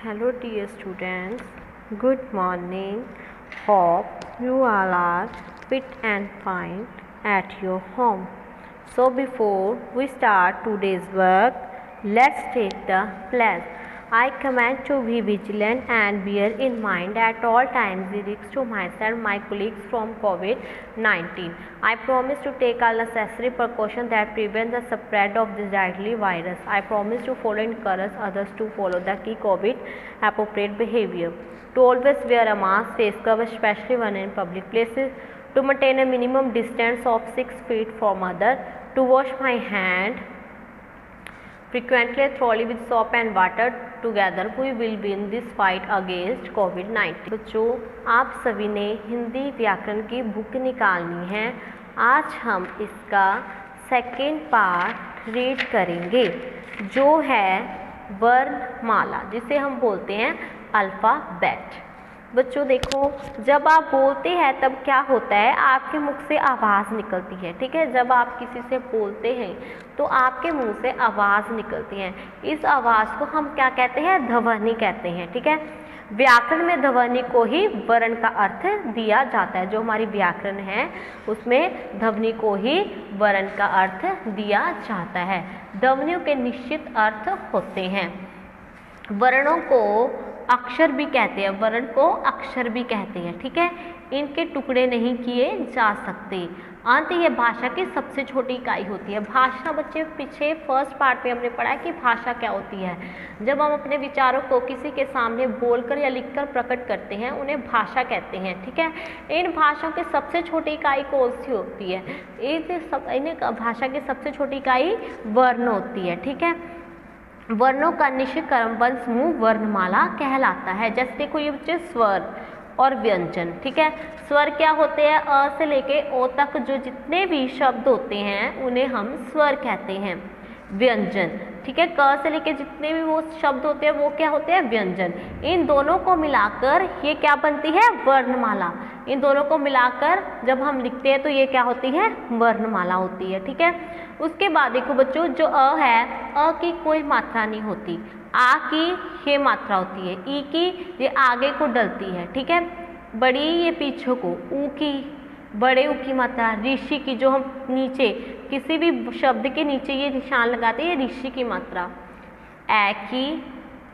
Hello dear students, good morning. Hope you all are fit and fine at your home. So before we start today's work, let's take the pledge. I command to be vigilant and bear in mind at all times the risks to myself, my colleagues from COVID-19. I promise to take all necessary precautions that prevent the spread of this deadly virus. I promise to follow and encourage others to follow the key COVID appropriate behavior. To always wear a mask, face cover, especially when in public places. To maintain a minimum distance of 6 feet from others. To wash my hand frequently thoroughly with soap and water. Together we will win this fight against COVID-19. बच्चों, आप सभी ने हिंदी व्याकरण की book निकालनी है। आज हम इसका सेकेंड पार्ट रीड करेंगे जो है वर्णमाला, जिसे हम बोलते हैं अल्फ़ाबेट। बच्चों देखो, जब आप बोलते हैं तब क्या होता है, आपके मुख से आवाज़ निकलती है। ठीक है, जब आप किसी से बोलते हैं तो आपके मुंह से आवाज़ निकलती है। इस आवाज़ को हम क्या कहते हैं, ध्वनि कहते हैं। ठीक है, व्याकरण में ध्वनि को ही वर्ण का अर्थ दिया जाता है। जो हमारी व्याकरण है उसमें ध्वनि को ही वर्ण का अर्थ दिया जाता है। ध्वनियों के निश्चित अर्थ होते हैं। वर्णों को अक्षर भी कहते हैं, वर्ण को अक्षर भी कहते हैं। ठीक है, इनके टुकड़े नहीं किए जा सकते। अंत यह भाषा की सबसे छोटी इकाई होती है। भाषा बच्चे पीछे फर्स्ट पार्ट में हमने पढ़ा है कि भाषा क्या होती है। जब हम अपने विचारों को किसी के सामने बोलकर या लिखकर प्रकट करते हैं उन्हें भाषा कहते हैं। ठीक है, इन भाषाओं की सबसे छोटी इकाई कौन सी होती है? इन भाषा की सबसे छोटी इकाई वर्ण होती है। ठीक है, वर्णों का निश्चित क्रमबद्ध समूह वर्णमाला कहलाता है। जैसे देखो ये बच्चे स्वर और व्यंजन। ठीक है, स्वर क्या होते हैं, अ से लेके ओ तक जो जितने भी शब्द होते हैं उन्हें हम स्वर कहते हैं। व्यंजन, ठीक है, क से लेके जितने भी वो शब्द होते हैं वो क्या होते हैं, व्यंजन। इन दोनों को मिलाकर ये क्या बनती है, वर्णमाला। इन दोनों को मिलाकर जब हम लिखते हैं तो ये क्या होती है, वर्णमाला होती है। ठीक है, उसके बाद देखो बच्चों, जो अ है, अ की कोई मात्रा नहीं होती। आ की ये मात्रा होती है। ई की ये आगे को डलती है। ठीक है, बड़ी ये पीछे को। ऊ की बड़े ऊ की मात्रा। ऋषि की जो हम नीचे किसी भी शब्द के नीचे ये निशान लगाते हैं, ये ऋषि की मात्रा। ए की,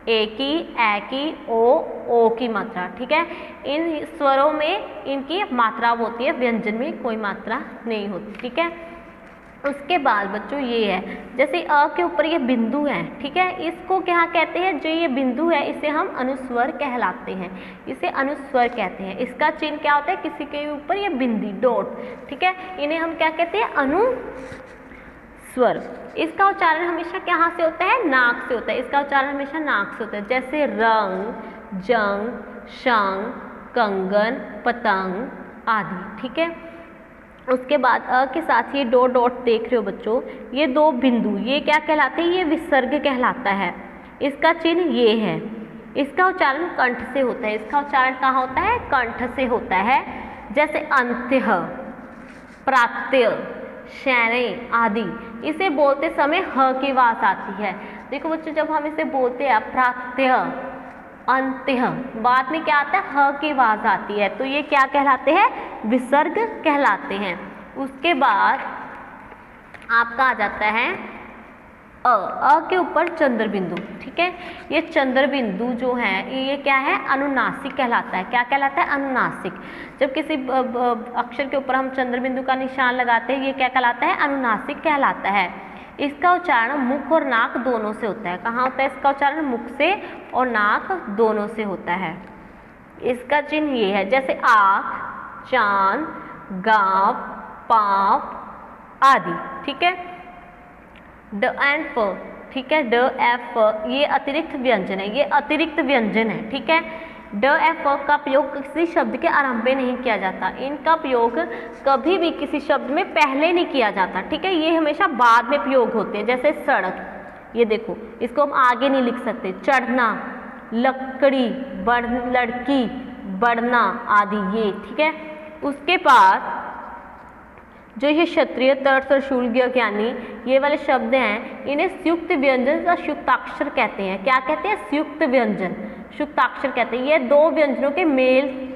ए की, ए की, ओ की मात्रा। ठीक है, इन स्वरों में इनकी मात्रा होती है, व्यंजन में कोई मात्रा नहीं होती। ठीक है, उसके बाद बच्चों ये है, जैसे अ के ऊपर ये बिंदु है। ठीक है, इसको क्या कहते हैं, जो ये बिंदु है इसे हम अनुस्वर कहलाते हैं। इसे अनुस्वर कहते हैं। इसका चिन्ह क्या होता है, किसी के ऊपर ये बिंदी डॉट। ठीक है, इन्हें हम क्या कहते हैं, अनुस्वर। इसका उच्चारण हमेशा कहाँ से होता है, नाक से होता है। इसका उच्चारण हमेशा नाक से होता है। जैसे रंग, जंग, शंग, कंगन, पतंग आदि। ठीक है, उसके बाद अ के साथ ये दो डॉट देख रहे हो बच्चों, ये दो बिंदु, ये क्या कहलाते हैं, ये विसर्ग कहलाता है। इसका चिन्ह ये है। इसका उच्चारण कंठ से होता है। इसका उच्चारण कहाँ होता है, कंठ से होता है। जैसे अंत्य, प्रात्य, शैने आदि। इसे बोलते समय ह की आवाज आती है। देखो बच्चों, जब हम इसे बोलते हैं प्रात्य, अंत्य, बाद में क्या आता है, ह की आवाज आती है, तो ये क्या कहलाते हैं, विसर्ग कहलाते हैं। उसके बाद आपका आ जाता है अ के ऊपर चंद्र बिंदु। ठीक है, ये चंद्र बिंदु जो है ये क्या है, अनुनासिक कहलाता है। क्या कहलाता है, अनुनासिक। जब किसी अक्षर के ऊपर हम चंद्र बिंदु का निशान लगाते हैं ये क्या कहलाता है, अनुनासिक कहलाता है। इसका उच्चारण मुख और नाक दोनों से होता है। कहाँ होता है इसका उच्चारण, मुख से और नाक दोनों से होता है। इसका चिन्ह ये है, जैसे आँख, चांद, गांव, पाँव आदि। ठीक है, ड एंड फ। ठीक है, ड एफ ये अतिरिक्त व्यंजन है, ये अतिरिक्त व्यंजन है। ठीक है, ड एफ का प्रयोग किसी शब्द के आरंभ में नहीं किया जाता। इनका प्रयोग कभी भी किसी शब्द में पहले नहीं किया जाता। ठीक है, ये हमेशा बाद में प्रयोग होते हैं। जैसे सड़क, ये देखो इसको हम आगे नहीं लिख सकते। चढ़ना, लकड़ी, लड़की, बढ़ना आदि ये। ठीक है, उसके बाद जो ये क्षत्रिय, तर्क और शूल ज्ञानी ये वाले शब्द हैं, इन्हें संयुक्त व्यंजन या संयुक्ताक्षर कहते हैं। क्या कहते हैं? संयुक्त व्यंजन। सुक्ताक्षर कहते हैं। ये दो व्यंजनों के मेल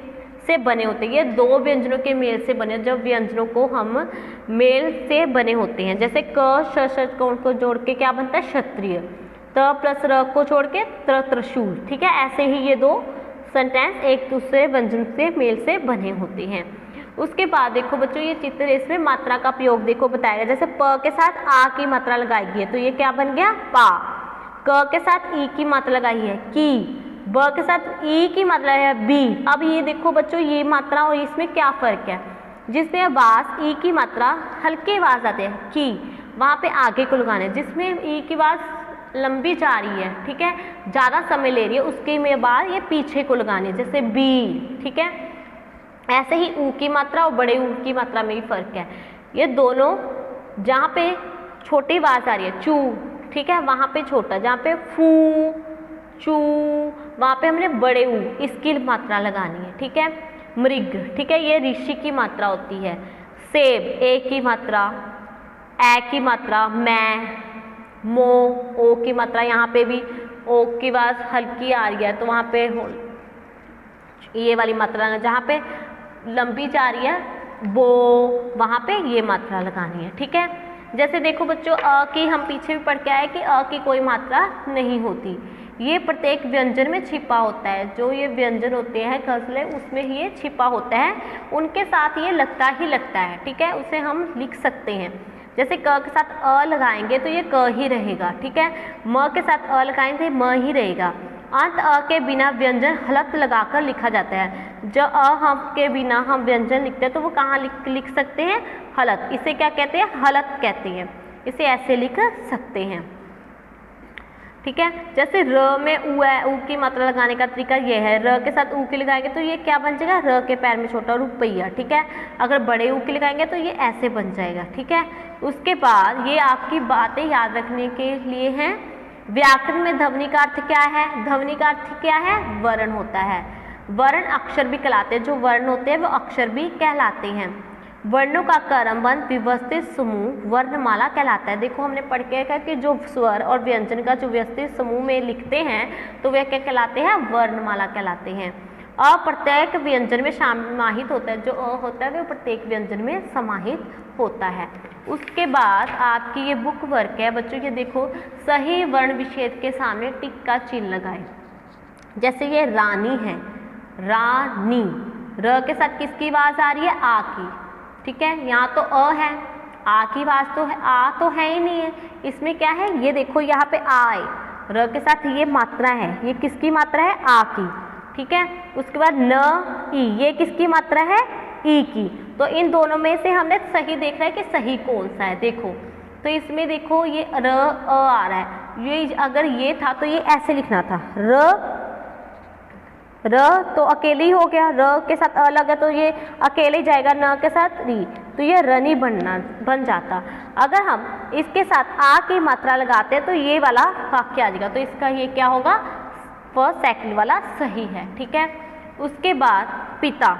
से बने होते हैं, ये दो व्यंजनों के मेल से बने, जब व्यंजनों को हम मेल से बने होते हैं, जैसे क श श को जोड़ के क्या बनता है क्षत्रिय, त प्लस र को छोड़ के त्रिशूल, ठीक है। ऐसे ही ये दो सेंटेंस एक दूसरे व्यंजन से मेल से बने होते हैं। उसके बाद देखो बच्चों ये चित्र, इसमें मात्रा का प्रयोग देखो बताएगा, जैसे प के साथ आ की मात्रा लगाई गई है तो ये क्या बन गया पा, क के साथ ई की मात्रा लगाई है की, ब के साथ ई की मात्रा है बी। अब ये देखो बच्चों ये मात्रा और इसमें क्या फर्क है, जिसमें वास ई की मात्रा हल्के आवाज आते हैं की, वहाँ पे आगे को लगाने, जिसमें ई की आवाज लंबी जा रही है, ठीक है, ज़्यादा समय ले रही है, उसके में बाद ये पीछे को लगानी है, जैसे बी, ठीक है। ऐसे ही ऊ की मात्रा और बड़े ऊ की मात्रा में भी फर्क है। ये दोनों जहाँ पे छोटी आवाज आ रही है चू, ठीक है, वहाँ पे छोटा, जहाँ पे फू चू वहाँ पे हमने बड़े ऊ इसकी मात्रा लगानी है, ठीक है। मृग, ठीक है, ये ऋषि की मात्रा होती है। सेब ए की मात्रा, ए की मात्रा, मैं, मो ओ की मात्रा, यहाँ पे भी ओ की आवाज हल्की आ रही है तो वहाँ पे ये वाली मात्रा, जहाँ पे लंबी जा रही है बो वहाँ पे ये मात्रा लगानी है, ठीक है। जैसे देखो बच्चों अ की हम पीछे भी पढ़ के आए कि अ की कोई मात्रा नहीं होती, ये प्रत्येक व्यंजन में छिपा होता है, जो ये व्यंजन होते हैं गज़लें उसमें ही ये छिपा होता है, उनके साथ ये लगता ही लगता है, ठीक है, उसे हम लिख सकते हैं। जैसे क के साथ अ लगाएंगे तो ये क ही रहेगा, ठीक है, म के साथ अ लगाएंगे म ही रहेगा। अंत अ के बिना व्यंजन हलत लगाकर लिखा जाता है, जो अ हम के बिना हम व्यंजन लिखते हैं तो वो कहाँ लिख सकते हैं हलत, इसे क्या कहते हैं हलत कहते हैं, इसे ऐसे लिख सकते हैं, ठीक है। जैसे र में ऊ है, ऊ की मात्रा लगाने का तरीका ये है, र के साथ ऊ की लगाएंगे तो ये क्या बन जाएगा र के पैर में छोटा रुपया, ठीक है। अगर बड़े ऊ की लगाएंगे तो ये ऐसे बन जाएगा, ठीक है। उसके बाद ये आपकी बातें याद रखने के लिए हैं। व्याकरण में ध्वनि का अर्थ क्या है, ध्वनि का अर्थ क्या है वर्ण होता है, वर्ण अक्षर भी कहलाते हैं, जो वर्ण होते हैं वो अक्षर भी कहलाते हैं। वर्णों का क्रमबद्ध व्यवस्थित समूह वर्णमाला कहलाता है। देखो हमने पढ़ के देखा कि जो स्वर और व्यंजन का जो व्यवस्थित समूह में लिखते हैं तो वे क्या कहलाते हैं वर्णमाला कहलाते हैं। अ प्रत्येक व्यंजन में समाहित होता है, जो अ होता है वो प्रत्येक व्यंजन में समाहित होता है। उसके बाद आपकी ये बुक वर्क है बच्चों, ये देखो सही वर्ण विच्छेद के सामने टिक का चिन्ह लगाए। जैसे ये रानी है, रानी, र के साथ किसकी आवाज आ रही है आ की, ठीक है, यहाँ तो अ है, आ की आवाज तो है, आ तो है ही नहीं है, इसमें क्या है ये देखो यहाँ पे आ है, र के साथ ये मात्रा है, ये किसकी मात्रा है आ की, ठीक है। उसके बाद न ई, ये किसकी मात्रा है ई की, तो इन दोनों में से हमने सही देखना है कि सही कौन सा है। देखो तो इसमें देखो ये र अ आ रहा है, ये अगर ये था तो ये ऐसे लिखना था र तो अकेले ही हो गया, र के साथ अ लगा तो ये अकेले जाएगा, न के साथ री तो ये रनी बन जाता। अगर हम इसके साथ आ की मात्रा लगाते हैं तो ये वाला वाक्य आ जाएगा, तो इसका ये क्या होगा फर्स्ट सेकंड वाला सही है, ठीक है। उसके बाद पिता,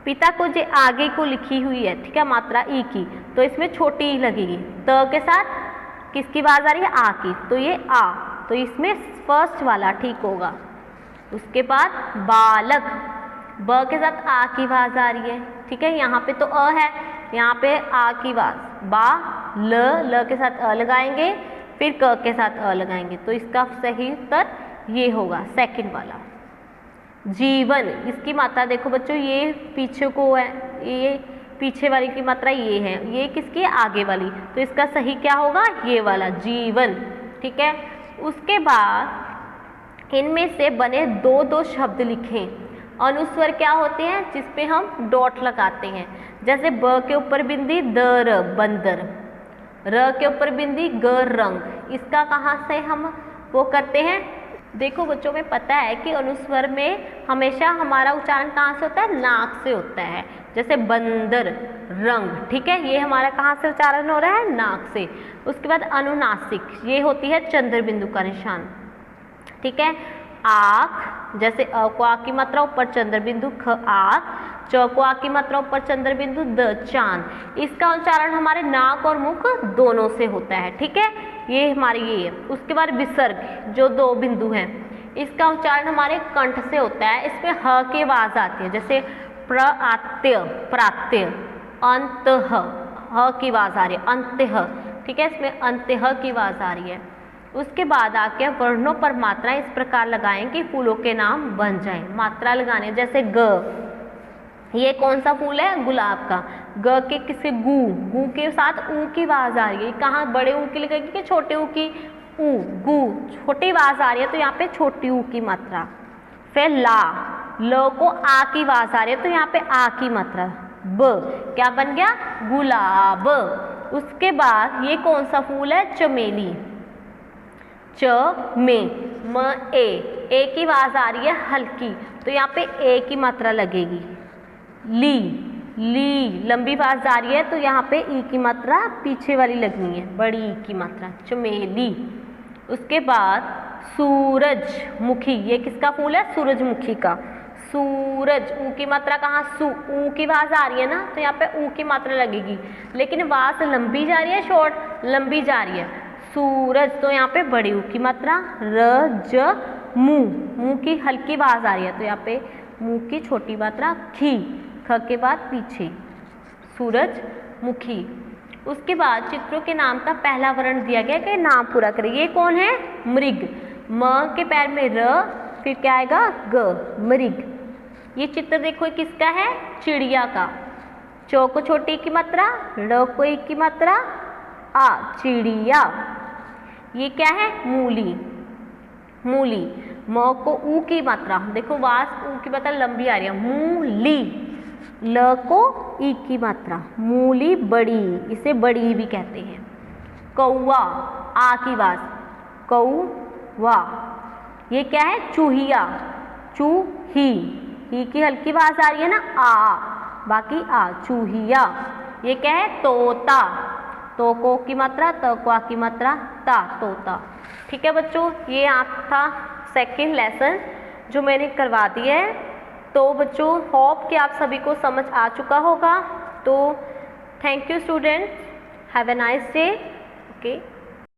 पिता को जो आगे को लिखी हुई है, ठीक है, मात्रा ई की, तो इसमें छोटी ई लगेगी, त के साथ किसकी आवाज आ रही है आ की, तो ये आ, तो इसमें फर्स्ट वाला ठीक होगा। उसके बाद बालक, ब के साथ आ की आवाज आ रही है, ठीक है, यहाँ पे तो अ है, यहाँ पे आ की आवाज, बा ल के साथ अ लगाएंगे, फिर क के साथ अ लगाएंगे, तो इसका सही उत्तर ये होगा सेकंड वाला। जीवन, इसकी मात्रा देखो बच्चों ये पीछे को है, ये पीछे वाली की मात्रा ये है, ये किसकी आगे वाली, तो इसका सही क्या होगा ये वाला जीवन, ठीक है। उसके बाद इनमें से बने दो दो शब्द लिखें। अनुस्वर क्या होते हैं जिसपे हम डॉट लगाते हैं, जैसे ब के ऊपर बिंदी दर बंदर, र के ऊपर बिंदी गर रंग, इसका कहाँ से हम वो करते हैं। देखो बच्चों में पता है कि अनुस्वर में हमेशा हमारा उच्चारण कहाँ से होता है नाक से होता है, जैसे बंदर रंग, ठीक है, ये हमारा कहाँ से उच्चारण हो रहा है नाक से। उसके बाद अनुनासिक, ये होती है चंद्र बिंदु का निशान, ठीक है। आँख, जैसे अ को आ की मात्रा ऊपर चंद्र बिंदु ख आँख, च को आ की मात्रा ऊपर चंद्र बिंदु द चांद, इसका उच्चारण हमारे नाक और मुख दोनों से होता है, ठीक है, ये हमारी ये है। उसके बाद विसर्ग, जो दो बिंदु हैं, इसका उच्चारण हमारे कंठ से होता है, इसमें ह की आवाज आती है, जैसे प्रात्य, प्रात्य, अंतः, ह की आवाज आ रही है, अंत्यः, ठीक है, इसमें अंत्यः की आवाज आ रही है। उसके बाद आके वर्णों पर मात्रा इस प्रकार लगाएं कि फूलों के नाम बन जाएं। मात्रा लगाने जैसे ग, ये कौन सा फूल है, गुलाब का। ग के किसे, गू, गू के साथ ऊ की आवाज आ रही है, कहाँ बड़े ऊ की लगेगी कि छोटे ऊ की, ऊ, गू, छोटी आवाज आ रही है तो यहाँ पे छोटी ऊ की मात्रा। फिर ला, ल को आ की आवाज आ रही है तो यहाँ पे आ की मात्रा। ब, क्या बन गया, गुलाब। उसके बाद ये कौन सा फूल है, चमेली। च में, म ए की आवाज आ रही है हल्की तो यहाँ पे ए की मात्रा लगेगी। ली, ली लंबी आवाज आ रही है तो यहाँ पे ई की मात्रा पीछे वाली लगनी है, बड़ी ई की मात्रा, चमेली। उसके बाद सूरजमुखी, ये किसका फूल है, सूरजमुखी का। सूरज, ऊ की मात्रा कहाँ, सू, ऊ की आवाज आ रही है ना तो यहाँ पे ऊ की मात्रा लगेगी, लेकिन आवाज लंबी जा रही है शॉर्ट, लंबी जा रही है। सूरज तो यहाँ पे बड़ी ऊ की मात्रा। र ज मू, मुंह की हल्की आवाज आ रही है तो यहाँ पे मुंह की छोटी मात्रा। खी, ख के बाद पीछे, सूरजमुखी। उसके बाद चित्रों के नाम का पहला वर्ण दिया गया कि नाम पूरा करें। ये कौन है, मृग। म के पैर में र, फिर क्या आएगा, ग, मृग। ये चित्र देखो किसका है, चिड़िया का। चौ को छोटी की मात्रा, र को एक की मात्रा, आ, चिड़िया। ये क्या है, मूली, मूली। म को ऊ की मात्रा, देखो वास ऊ की मात्रा लंबी आ रही है, मूली। ल को ई की मात्रा, मूली बड़ी, इसे बड़ी भी कहते हैं। कौवा, आ की आवाज, कौवा। ये क्या है, चूहिया, चूही, ही की हल्की आवाज आ रही है ना, आ, बाकी आ, चूहिया। ये क्या है, तोता, तो को की मात्रा, त को आ की मात्रा, ता, तोता। ठीक है बच्चों, ये आपका सेकेंड लेसन जो मैंने करवा दिया है। तो बच्चों होप कि आप सभी को समझ आ चुका होगा। तो thank you students, have a nice day. Okay.